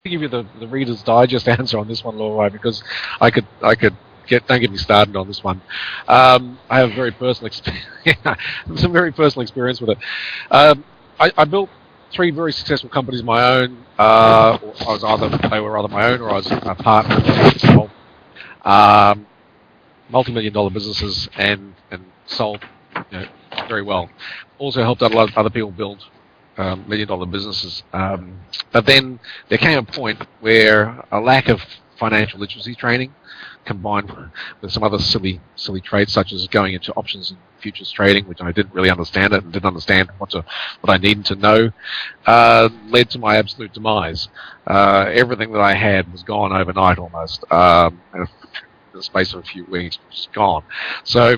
give you the Reader's Digest answer on this one, Laura, because I could don't get me started on this one. I have very personal some very personal experience with it. I built three very successful companies of my own. They were either my own or I was a partner. Multi-million-dollar businesses and sold very well. Also helped a lot of other people build million-dollar businesses. But then there came a point where a lack of financial literacy training, combined with some other silly trades such as going into options and futures trading, which I didn't really understand it and didn't understand what I needed to know, led to my absolute demise. Everything that I had was gone overnight almost. In the space of a few weeks, just gone. So,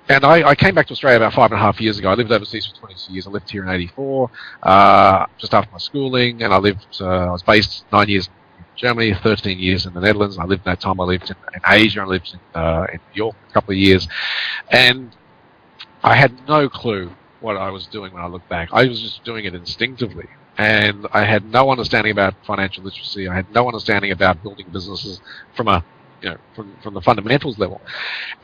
and I came back to Australia about 5.5 years ago. I lived overseas for 22 years. I left here in '84, just after my schooling, and I was based 9 years in Germany, 13 years in the Netherlands. I lived in that time. I lived in Asia. I lived in New York a couple of years, and I had no clue what I was doing when I look back. I was just doing it instinctively. And I had no understanding about financial literacy. I had no understanding about building businesses from the fundamentals level.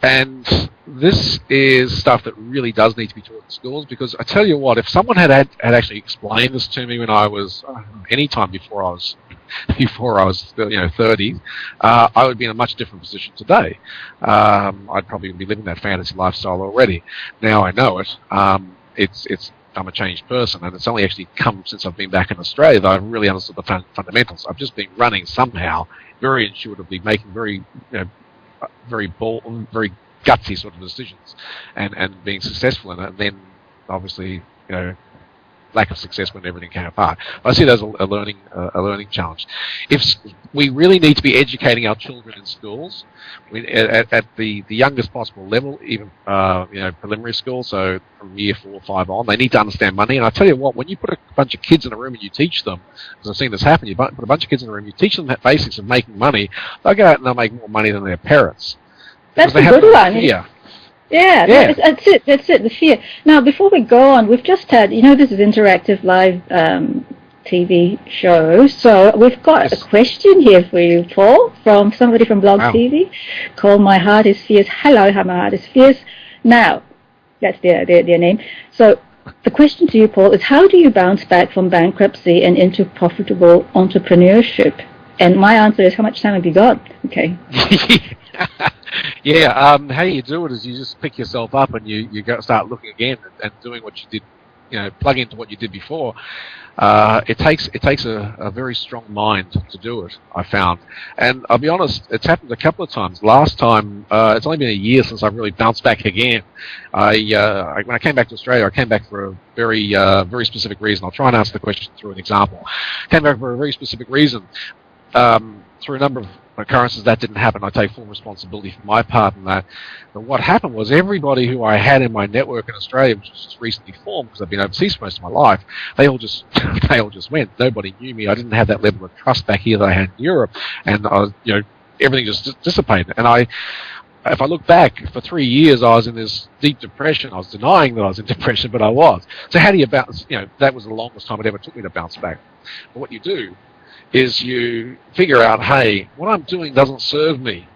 And this is stuff that really does need to be taught in schools, because I tell you what, if someone had actually explained this to me when I was any time before I was 30, I would be in a much different position today. I'd probably be living that fantasy lifestyle already. Now I know it. I'm a changed person, and it's only actually come since I've been back in Australia that I've really understood the fundamentals. I've just been running somehow, very intuitively, making very bold, very gutsy sort of decisions, and being successful in it. And then, obviously, lack of success when everything came apart. I see that as a learning challenge. If we really need to be educating our children in schools, at the youngest possible level, even preliminary school, so from year 4 or 5 on, they need to understand money. And I tell you what, when you put a bunch of kids in a room and you teach them, because I've seen this happen, you put a bunch of kids in a room, you teach them the basics of making money, they'll go out and they'll make more money than their parents. That's a good one. Yeah. That's it, the fear. Now, before we go on, we've just had, this is interactive live TV show, so we've got a question here for you, Paul, from somebody from Blog TV, called My Heart is Fierce. Hello, My Heart is Fierce. Now, that's their name. So, the question to you, Paul, is how do you bounce back from bankruptcy and into profitable entrepreneurship? And my answer is, how much time have you got? Okay. Yeah, how you do it is you just pick yourself up and you go start looking again and doing what you did, plug into what you did before. It takes a very strong mind to do it, I found. And I'll be honest, it's happened a couple of times. Last time, it's only been a year since I've really bounced back again. When I came back to Australia, I came back for a very specific reason. I'll try and answer the question through an example. Came back for a very specific reason. Through a number of occurrences that didn't happen. I take full responsibility for my part in that. But what happened was everybody who I had in my network in Australia, which was just recently formed because I've been overseas for most of my life, they all just went. Nobody knew me. I didn't have that level of trust back here that I had in Europe, and I was, everything just dissipated. And if I look back, for 3 years I was in this deep depression. I was denying that I was in depression, but I was. So how do you bounce? That was the longest time it ever took me to bounce back. But what you do is you figure out, hey, what I'm doing doesn't serve me.